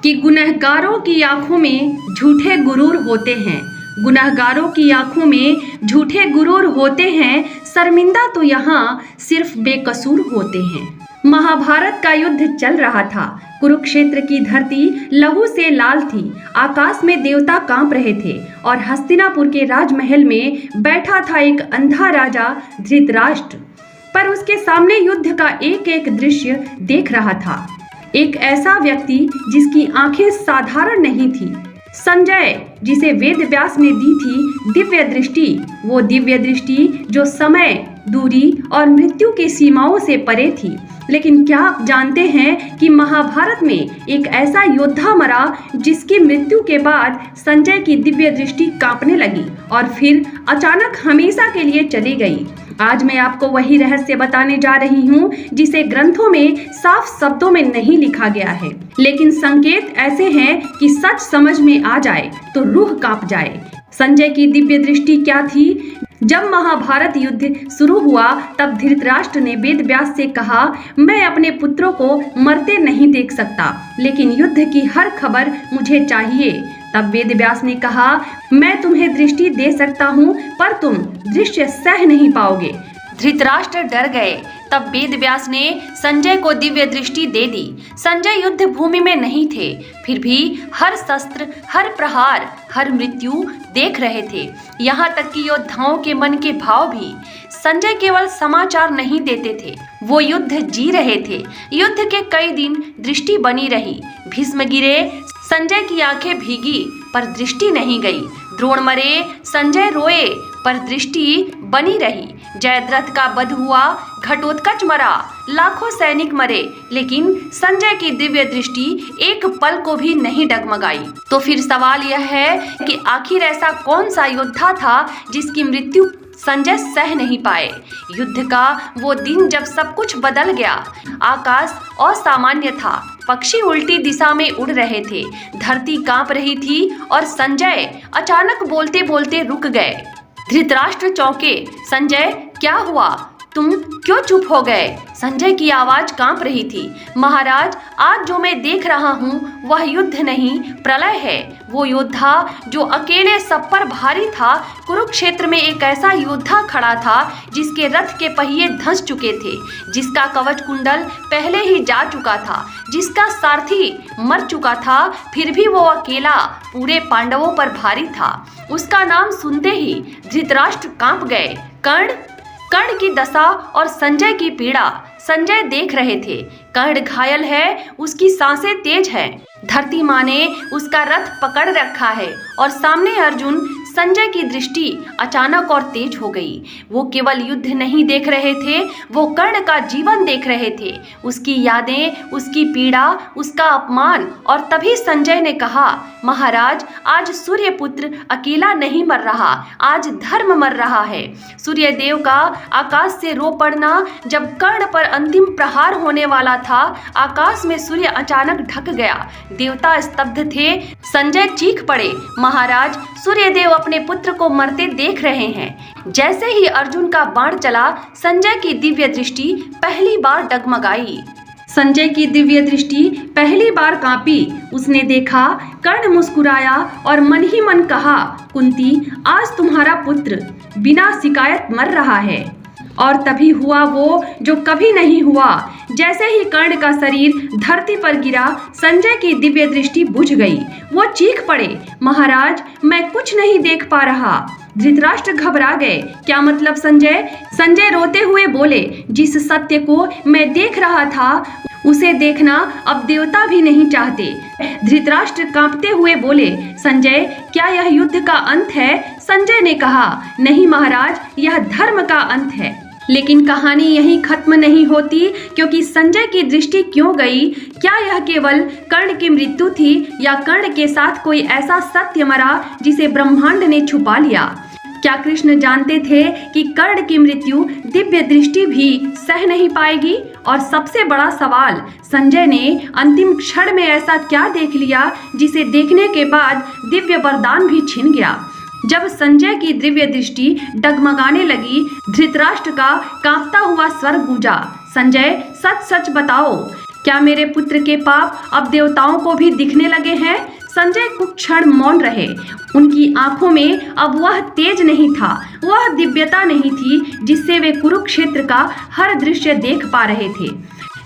कि गुनहगारों की आंखों में झूठे गुरूर होते हैं। गुनहगारों की आंखों में झूठे गुरूर होते हैं, शर्मिंदा तो यहाँ सिर्फ बेकसूर होते हैं। महाभारत का युद्ध चल रहा था। कुरुक्षेत्र की धरती लहू से लाल थी। आकाश में देवता कांप रहे थे और हस्तिनापुर के राजमहल में बैठा था एक अंधा राजा धृतराष्ट्र। पर उसके सामने युद्ध का एक एक दृश्य देख रहा था। एक ऐसा व्यक्ति जिसकी आंखें साधारण नहीं थी, संजय, जिसे वेद व्यास ने दी थी दिव्य दृष्टि। वो दिव्य दृष्टि जो समय, दूरी और मृत्यु की सीमाओं से परे थी। लेकिन क्या आप जानते हैं कि महाभारत में एक ऐसा योद्धा मरा जिसकी मृत्यु के बाद संजय की दिव्य दृष्टि कांपने लगी और फिर अचानक हमेशा के लिए चली गई। आज मैं आपको वही रहस्य बताने जा रही हूँ जिसे ग्रंथों में साफ शब्दों में नहीं लिखा गया है, लेकिन संकेत ऐसे हैं कि सच समझ में आ जाए तो रूह कांप जाए। संजय की दिव्य दृष्टि क्या थी? जब महाभारत युद्ध शुरू हुआ तब धृतराष्ट्र ने वेद व्यास से कहा, मैं अपने पुत्रों को मरते नहीं देख सकता, लेकिन युद्ध की हर खबर मुझे चाहिए। तब वेद व्यास ने कहा, मैं तुम्हें दृष्टि दे सकता हूँ, पर तुम दृश्य सह नहीं पाओगे। धृतराष्ट्र डर गए। तब वेद व्यास ने संजय को दिव्य दृष्टि दे दी। संजय युद्ध भूमि में नहीं थे, फिर भी हर शस्त्र, हर प्रहार, हर मृत्यु देख रहे थे। यहाँ तक कि योद्धाओं के मन के भाव भी। संजय केवल समाचार नहीं देते थे, वो युद्ध जी रहे थे। युद्ध के कई दिन दृष्टि बनी रही। भीष्म गिरे, संजय की आंखें भीगी पर दृष्टि नहीं गई। द्रोण मरे, संजय रोए पर दृष्टि बनी रही। जयद्रथ का वध हुआ, घटोत्कच मरा, लाखों सैनिक मरे, लेकिन संजय की दिव्य दृष्टि एक पल को भी नहीं डगमगाई। तो फिर सवाल यह है कि आखिर ऐसा कौन सा योद्धा था जिसकी मृत्यु संजय सह नहीं पाए। युद्ध का वो दिन जब सब कुछ बदल गया। आकाश असामान्य था, पक्षी उल्टी दिशा में उड़ रहे थे, धरती कांप रही थी और संजय अचानक बोलते बोलते रुक गए। धृतराष्ट्र चौंके, संजय क्या हुआ? तुम क्यों चुप हो गए? संजय की आवाज कांप रही थी। महाराज, आज जो मैं देख रहा हूँ वह युद्ध नहीं, प्रलय है। वो योद्धा जो अकेले सब पर भारी था। कुरुक्षेत्र में एक ऐसा योद्धा खड़ा था जिसके रथ के पहिए धंस चुके थे, जिसका कवच कुंडल पहले ही जा चुका था, जिसका सारथी मर चुका था, फिर भी वो अकेला पूरे पांडवों पर भारी था। उसका नाम सुनते ही धृतराष्ट्र कांप गए। कर्ण की दशा और संजय की पीड़ा संजय देख रहे थे। कर्ण घायल है, उसकी सांसें तेज है। धरती माँ ने उसका रथ पकड़ रखा है और सामने अर्जुन। संजय की दृष्टि अचानक और तेज हो गई। वो केवल युद्ध नहीं देख रहे थे, वो कर्ण का जीवन देख रहे थे, उसकी यादें, उसकी पीड़ा, उसका अपमान। और तभी संजय ने कहा, महाराज, आज सूर्यपुत्र अकेला नहीं मर रहा, आज धर्म मर रहा है। सूर्यदेव का आकाश से रो पड़ना। जब कर्ण पर अंतिम प्रहार होने वाला था, आकाश में सूर्य अचानक ढक गया। देवता स्तब्ध थे। संजय चीख पड़े, महाराज, सूर्यदेव अपने पुत्र को मरते देख रहे हैं। जैसे ही अर्जुन का बाण चला, संजय की दिव्य दृष्टि पहली बार डगमगाई। संजय की दिव्य दृष्टि पहली बार कांपी। उसने देखा, कर्ण मुस्कुराया और मन ही मन कहा, कुंती, आज तुम्हारा पुत्र बिना शिकायत मर रहा है। और तभी हुआ वो जो कभी नहीं हुआ। जैसे ही कर्ण का शरीर धरती पर गिरा, संजय की दिव्य दृष्टि बुझ गई। वो चीख पड़े, महाराज, मैं कुछ नहीं देख पा रहा। धृतराष्ट्र घबरा गए। क्या मतलब संजय? संजय रोते हुए बोले, जिस सत्य को मैं देख रहा था उसे देखना अब देवता भी नहीं चाहते। धृतराष्ट्र कांपते हुए बोले, संजय, क्या यह युद्ध का अंत है? संजय ने कहा, नहीं महाराज, यह धर्म का अंत है। लेकिन कहानी यहीं खत्म नहीं होती, क्योंकि संजय की दृष्टि क्यों गई? क्या यह केवल कर्ण की मृत्यु थी या कर्ण के साथ कोई ऐसा सत्य मरा जिसे ब्रह्मांड ने छुपा लिया? क्या कृष्ण जानते थे कि कर्ण की मृत्यु दिव्य दृष्टि भी सह नहीं पाएगी? और सबसे बड़ा सवाल, संजय ने अंतिम क्षण में ऐसा क्या देख लिया जिसे देखने के बाद दिव्य वरदान भी छिन गया? जब संजय की दिव्य दृष्टि डगमगाने लगी, धृतराष्ट्र का कांपता हुआ स्वर गूंजा, संजय, सच सच बताओ, क्या मेरे पुत्र के पाप अब देवताओं को भी दिखने लगे हैं? संजय कुछ क्षण मौन रहे। उनकी आंखों में अब वह तेज नहीं था, वह दिव्यता नहीं थी जिससे वे कुरुक्षेत्र का हर दृश्य देख पा रहे थे।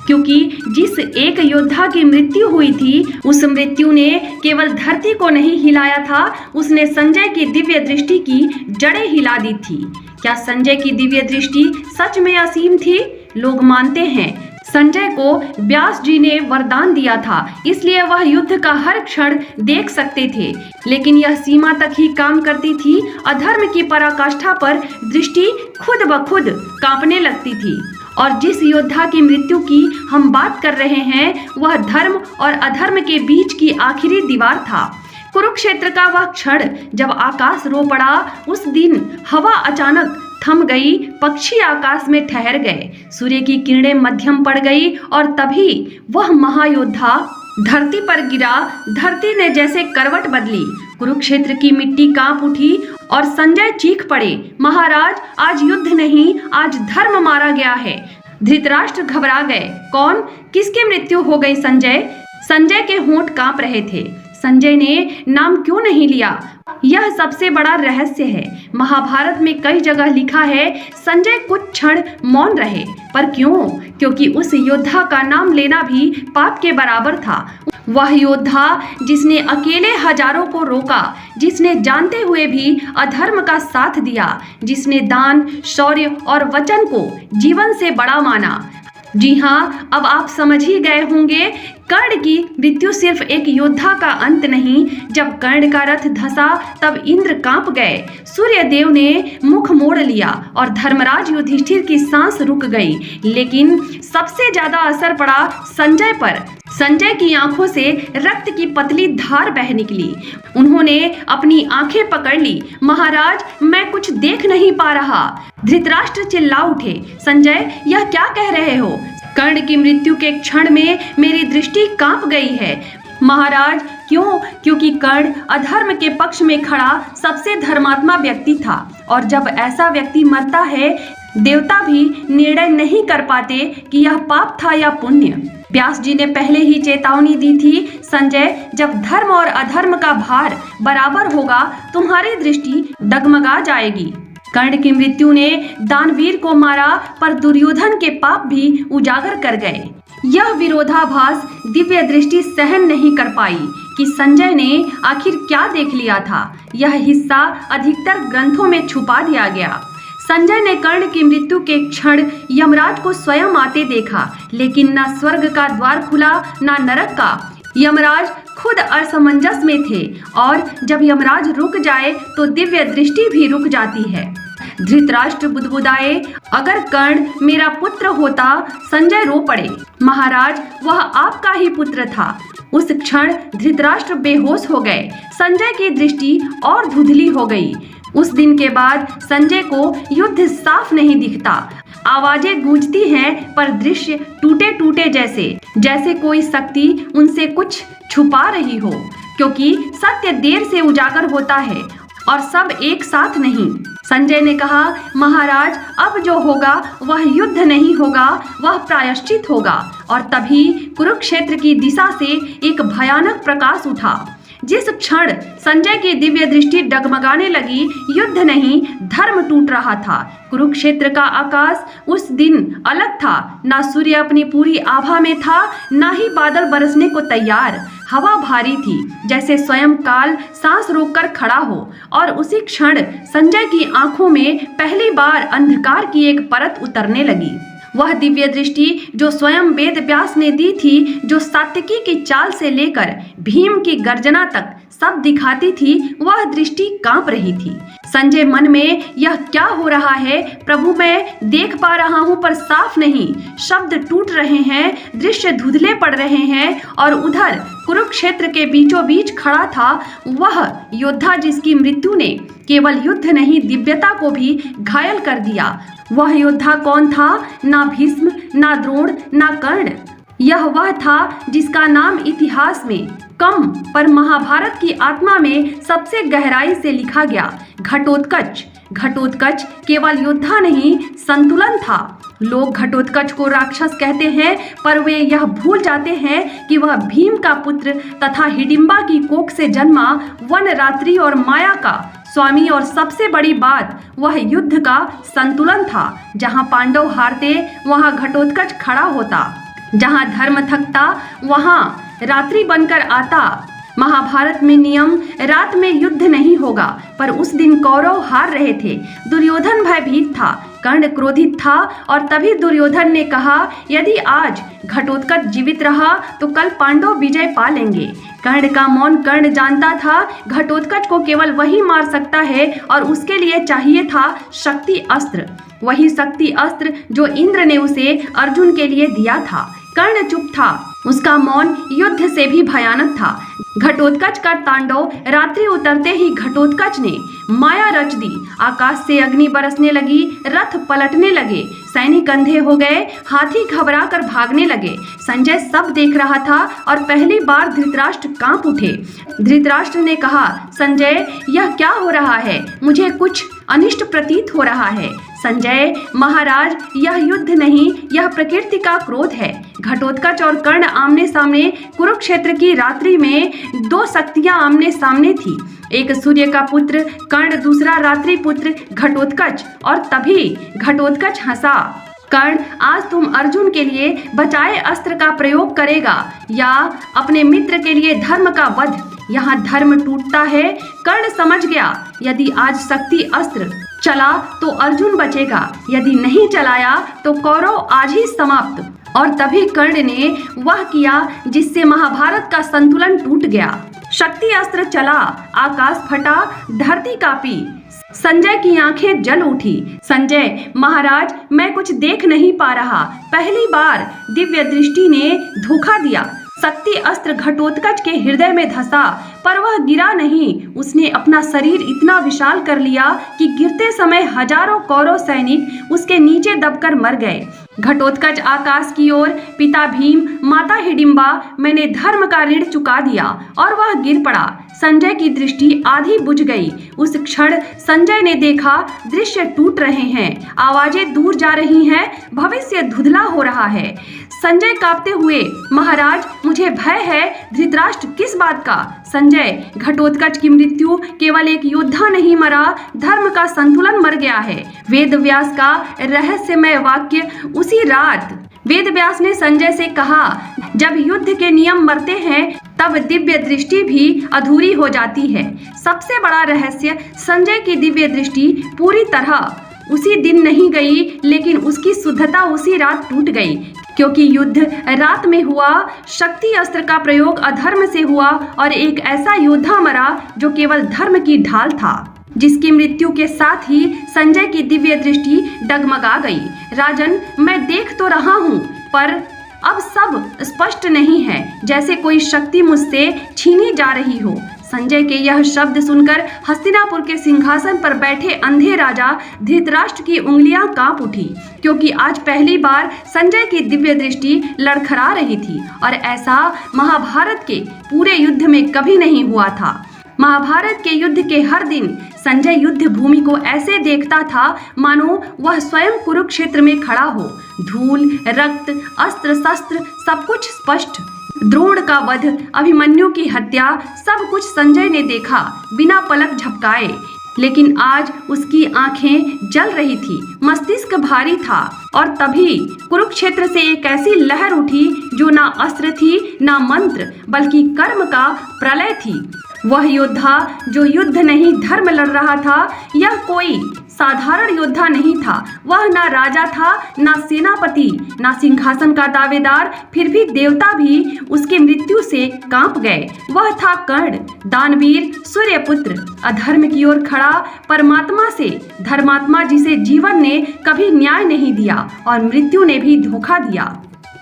क्योंकि जिस एक योद्धा की मृत्यु हुई थी, उस मृत्यु ने केवल धरती को नहीं हिलाया था, उसने संजय की दिव्य दृष्टि की जड़ें हिला दी थी। क्या संजय की दिव्य दृष्टि सच में असीम थी? लोग मानते हैं संजय को व्यास जी ने वरदान दिया था, इसलिए वह युद्ध का हर क्षण देख सकते थे। लेकिन यह सीमा तक ही काम करती थी। अधर्म की पराकाष्ठा पर दृष्टि खुद ब खुद कांपने लगती थी। और जिस योद्धा की मृत्यु की हम बात कर रहे हैं, वह धर्म और अधर्म के बीच की आखिरी दीवार था। कुरुक्षेत्र का वह क्षण जब आकाश रो पड़ा, उस दिन हवा अचानक थम गई, पक्षी आकाश में ठहर गए, सूर्य की किरणें मध्यम पड़ गई और तभी वह महायोद्धा धरती पर गिरा। धरती ने जैसे करवट बदली, कुरुक्षेत्र की मिट्टी कांप उठी और संजय चीख पड़े, महाराज आज युद्ध नहीं, आज धर्म मारा गया है। धृतराष्ट्र घबरा गए। कौन, किसकी मृत्यु हो गई? संजय। संजय के होंठ कांप रहे थे। संजय ने नाम क्यों नहीं लिया? यह सबसे बड़ा रहस्य है। महाभारत में कई जगह लिखा है संजय कुछ क्षण मौन रहे। पर क्यों? क्योंकि उस योद्धा का नाम लेना भी पाप के बराबर था। वह योद्धा जिसने अकेले हजारों को रोका, जिसने जानते हुए भी अधर्म का साथ दिया, जिसने दान, शौर्य और वचन को जीवन से बड़ा माना। जी हाँ, अब आप समझ ही गए होंगे, कर्ण की मृत्यु सिर्फ एक योद्धा का अंत नहीं। जब कर्ण का रथ धंसा तब इंद्र कांप गए, सूर्य देव ने मुख मोड़ लिया और धर्मराज युधिष्ठिर की सांस रुक गई। लेकिन सबसे ज्यादा असर पड़ा संजय पर। संजय की आंखों से रक्त की पतली धार बह निकली। उन्होंने अपनी आंखें पकड़ ली। महाराज, मैं कुछ देख नहीं पा रहा। धृतराष्ट्र चिल्ला उठे, संजय यह क्या कह रहे हो? कर्ण की मृत्यु के क्षण में मेरी दृष्टि कांप गई है। महाराज, क्यों? क्योंकि कर्ण अधर्म के पक्ष में खड़ा सबसे धर्मात्मा व्यक्ति था, और जब ऐसा व्यक्ति मरता है, देवता भी निर्णय नहीं कर पाते कि यह पाप था या पुण्य। व्यास जी ने पहले ही चेतावनी दी थी, संजय जब धर्म और अधर्म का भार बराबर होगा, तुम्हारी दृष्टि डगमगा जाएगी। कर्ण की मृत्यु ने दानवीर को मारा, पर दुर्योधन के पाप भी उजागर कर गए। यह विरोधाभास दिव्य दृष्टि सहन नहीं कर पाई कि संजय ने आखिर क्या देख लिया था। यह हिस्सा अधिकतर ग्रंथों में छुपा दिया गया। संजय ने कर्ण की मृत्यु के क्षण यमराज को स्वयं आते देखा, लेकिन न स्वर्ग का द्वार खुला न नरक का। यमराज खुद असमंजस में थे, और जब यमराज रुक जाए तो दिव्य दृष्टि भी रुक जाती है। धृतराष्ट्र बुदबुदाए, अगर कर्ण मेरा पुत्र होता। संजय रो पड़े, महाराज वह आपका ही पुत्र था। उस क्षण धृतराष्ट्र बेहोश हो गए। संजय की दृष्टि और धुंधली हो गई। उस दिन के बाद संजय को युद्ध साफ नहीं दिखता। आवाजें गूंजती हैं, पर दृश्य टूटे टूटे जैसे कोई शक्ति उनसे कुछ छुपा रही हो। क्योंकि सत्य देर से उजागर होता है और सब एक साथ नहीं। संजय ने कहा, महाराज अब जो होगा वह युद्ध नहीं होगा, वह प्रायश्चित होगा। और तभी कुरुक्षेत्र की दिशा से एक भयानक प्रकाश उठा। जिस क्षण संजय की दिव्य दृष्टि डगमगाने लगी, युद्ध नहीं धर्म टूट रहा था। कुरुक्षेत्र का आकाश उस दिन अलग था। ना सूर्य अपनी पूरी आभा में था, ना ही बादल बरसने को तैयार। हवा भारी थी, जैसे स्वयं काल सांस रोककर खड़ा हो। और उसी क्षण संजय की आंखों में पहली बार अंधकार की एक परत उतरने लगी। वह दिव्य दृष्टि जो स्वयं वेद व्यास ने दी थी, जो सात्विकी की चाल से लेकर भीम की गर्जना तक सब दिखाती थी, वह दृष्टि कांप रही थी। संजय मन में यह क्या हो रहा है प्रभु, मैं देख पा रहा हूँ पर साफ नहीं। शब्द टूट रहे हैं, दृश्य धुंधले पड़ रहे हैं। और उधर कुरुक्षेत्र के बीचों बीच खड़ा था वह योद्धा जिसकी मृत्यु ने केवल युद्ध नहीं दिव्यता को भी घायल कर दिया। वह योद्धा कौन था? ना भीष्म, ना द्रोण, ना कर्ण। यह वह था जिसका नाम इतिहास में कम पर महाभारत की आत्मा में सबसे गहराई से लिखा गया, घटोत्कच। घटोत्कच केवल योद्धा नहीं, संतुलन था। लोग घटोत्कच को राक्षस कहते हैं, पर वे यह भूल जाते हैं कि वह भीम का पुत्र तथा हिडिंबा की कोख से जन्मा वनरात्रि और माया का स्वामी, और सबसे बड़ी बात वह युद्ध का संतुलन था। जहां पांडव हारते वहां घटोत्कच खड़ा होता, जहां धर्म थकता वहां रात्रि बनकर आता। महाभारत में नियम, रात में युद्ध नहीं होगा, पर उस दिन कौरव हार रहे थे। दुर्योधन भयभीत था, कर्ण क्रोधित था, और तभी दुर्योधन ने कहा, यदि आज घटोत्कच जीवित रहा तो कल पांडव विजय पा लेंगे। कर्ण का मौन कर्ण जानता था, घटोत्कच को केवल वही मार सकता है, और उसके लिए चाहिए था शक्ति अस्त्र, वही शक्ति अस्त्र जो इंद्र ने उसे अर्जुन के लिए दिया था। कर्ण चुप था, उसका मौन युद्ध से भी भयानक था। घटोत्कच का तांडव, रात्रि उतरते ही घटोत्कच ने माया रच दी। आकाश से अग्नि बरसने लगी, रथ पलटने लगे, सैनिक अंधे हो गए, हाथी घबरा कर भागने लगे। संजय सब देख रहा था और पहली बार धृतराष्ट्र कांप उठे। धृतराष्ट्र ने कहा, संजय यह क्या हो रहा है? मुझे कुछ अनिष्ट प्रतीत हो रहा है। संजय महाराज, यह युद्ध नहीं, यह प्रकृति का क्रोध है। घटोत्कच और कर्ण आमने सामने, कुरुक्षेत्र की रात्रि में दो शक्तियां आमने सामने थी। एक सूर्य का पुत्र कर्ण, दूसरा रात्रि पुत्र घटोत्कच। और तभी घटोत्कच हंसा। कर्ण, आज तुम अर्जुन के लिए बचाए अस्त्र का प्रयोग करेगा या अपने मित्र के लिए धर्म का वध? यहाँ धर्म टूटता है। कर्ण समझ गया, यदि आज शक्ति अस्त्र चला तो अर्जुन बचेगा, यदि नहीं चलाया तो कौरव आज ही समाप्त। और तभी कर्ण ने वह किया जिससे महाभारत का संतुलन टूट गया। शक्ति अस्त्र चला, आकाश फटा, धरती कांपी। संजय की आंखें जल उठी। संजय महाराज, मैं कुछ देख नहीं पा रहा। पहली बार दिव्य दृष्टि ने धोखा दिया। शक्ति अस्त्र घटोत्कच के हृदय में धंसा, पर वह गिरा नहीं। उसने अपना शरीर इतना विशाल कर लिया कि गिरते समय हजारों कौरव सैनिक उसके नीचे दबकर मर गए। घटोत्कच आकाश की ओर, पिता भीम, माता हिडिंबा, मैंने धर्म का ऋण चुका दिया, और वह गिर पड़ा। संजय की दृष्टि आधी बुझ गई। उस क्षण संजय ने देखा, दृश्य टूट रहे हैं, आवाजें दूर जा रही हैं, भविष्य धुंधला हो रहा है। संजय कांपते हुए, महाराज मुझे भय है। धृतराष्ट्र, किस बात का? संजय, घटोत्कच की मृत्यु केवल एक योद्धा नहीं मरा, धर्म का संतुलन मर गया है। वेद व्यास का रहस्यमय वाक्य उसी रात वेद व्यास ने संजय से कहा, जब युद्ध के नियम मरते हैं तब दिव्य दृष्टि भी अधूरी हो जाती है। सबसे बड़ा रहस्य, संजय की दिव्य दृष्टि पूरी तरह उसी दिन नहीं गई, लेकिन उसकी शुद्धता उसी रात टूट गई, क्योंकि युद्ध रात में हुआ। शक्ति अस्त्र का प्रयोग अधर्म से हुआ, और एक ऐसा योद्धा मरा जो केवल धर्म की ढाल था, जिसकी मृत्यु के साथ ही संजय की दिव्य दृष्टि डगमगा गई। राजन, मैं देख तो रहा हूँ, पर अब सब स्पष्ट नहीं है, जैसे कोई शक्ति मुझसे छीनी जा रही हो। संजय के यह शब्द सुनकर हस्तिनापुर के सिंहासन पर बैठे अंधे राजा धृतराष्ट्र की उंगलियां कांप उठी, क्योंकि आज पहली बार संजय की दिव्य दृष्टि लड़खड़ा रही थी, और ऐसा महाभारत के पूरे युद्ध में कभी नहीं हुआ था। महाभारत के युद्ध के हर दिन संजय युद्ध भूमि को ऐसे देखता था मानो वह स्वयं कुरुक्षेत्र में खड़ा हो। धूल, रक्त, अस्त्र शस्त्र सब कुछ स्पष्ट। द्रोण का वध, अभिमन्यु की हत्या, सब कुछ संजय ने देखा बिना पलक झपकाए। लेकिन आज उसकी आंखें जल रही थी, मस्तिष्क भारी था, और तभी कुरुक्षेत्र से एक ऐसी लहर उठी जो ना अस्त्र थी, ना मंत्र, बल्कि कर्म का प्रलय थी। वह योद्धा जो युद्ध नहीं धर्म लड़ रहा था, यह कोई साधारण योद्धा नहीं था। वह ना राजा था, ना सेनापति, ना सिंहासन का दावेदार, फिर भी देवता भी उसके मृत्यु से कांप गए। वह था कर्ण, दानवीर, सूर्यपुत्र, अधर्म की ओर खड़ा परमात्मा से, धर्मात्मा जिसे जीवन ने कभी न्याय नहीं दिया और मृत्यु ने भी धोखा दिया।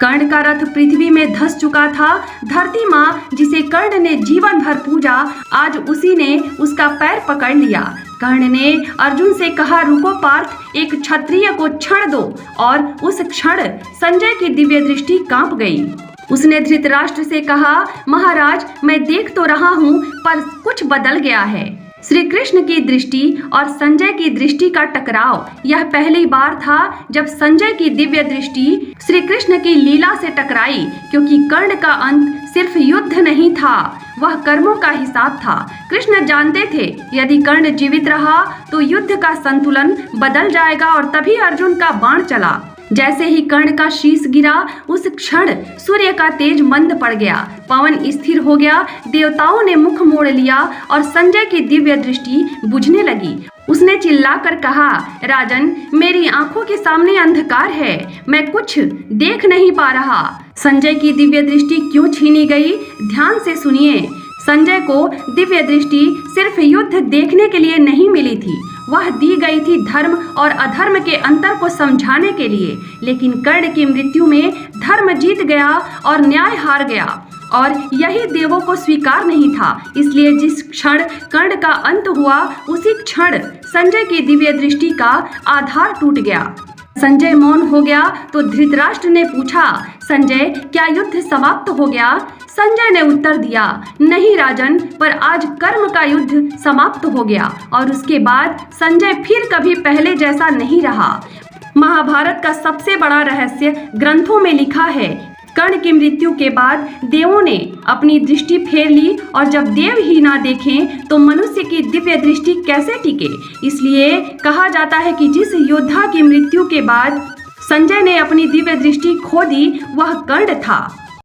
कर्ण का रथ पृथ्वी में धंस चुका था। धरती माँ जिसे कर्ण ने जीवन भर पूजा, आज उसी ने उसका पैर पकड़ लिया। कर्ण ने अर्जुन से कहा, रुको पार्थ, एक क्षत्रिय को क्षण दो, और उस क्षण संजय की दिव्य दृष्टि कांप गई। उसने धृतराष्ट्र से कहा, महाराज मैं देख तो रहा हूँ, पर कुछ बदल गया है। श्री कृष्ण की दृष्टि और संजय की दृष्टि का टकराव यह पहली बार था जब संजय की दिव्य दृष्टि श्री कृष्ण की लीला से टकराई, क्योंकि कर्ण का अंत सिर्फ युद्ध नहीं था, वह कर्मों का हिसाब था। कृष्ण जानते थे यदि कर्ण जीवित रहा तो युद्ध का संतुलन बदल जाएगा और तभी अर्जुन का बाण चला। जैसे ही कर्ण का शीश गिरा उस क्षण सूर्य का तेज मंद पड़ गया, पवन स्थिर हो गया, देवताओं ने मुख मोड़ लिया और संजय की दिव्य दृष्टि बुझने लगी। उसने चिल्लाकर कहा, राजन, मेरी आंखों के सामने अंधकार है, मैं कुछ देख नहीं पा रहा। संजय की दिव्य दृष्टि क्यों छीनी गई? ध्यान से सुनिए। संजय को दिव्य दृष्टि सिर्फ युद्ध देखने के लिए नहीं मिली थी, वह दी गई थी धर्म और अधर्म के अंतर को समझाने के लिए। लेकिन कर्ण की मृत्यु में धर्म जीत गया और न्याय हार गया, और यही देवों को स्वीकार नहीं था। इसलिए जिस क्षण कर्ण का अंत हुआ उसी क्षण संजय की दिव्य दृष्टि का आधार टूट गया। संजय मौन हो गया तो धृतराष्ट्र ने पूछा, संजय, क्या युद्ध समाप्त हो गया? संजय ने उत्तर दिया, नहीं राजन, पर आज कर्म का युद्ध समाप्त हो गया और उसके बाद संजय फिर कभी पहले जैसा नहीं रहा। महाभारत का सबसे बड़ा रहस्य ग्रंथों में लिखा है। कर्ण की मृत्यु के बाद देवों ने अपनी दृष्टि फेर ली, और जब देव ही ना देखें तो मनुष्य की दिव्य दृष्टि कैसे टिके। इसलिए कहा जाता है कि जिस योद्धा की मृत्यु के बाद संजय ने अपनी दिव्य दृष्टि खो दी वह कर्ण था।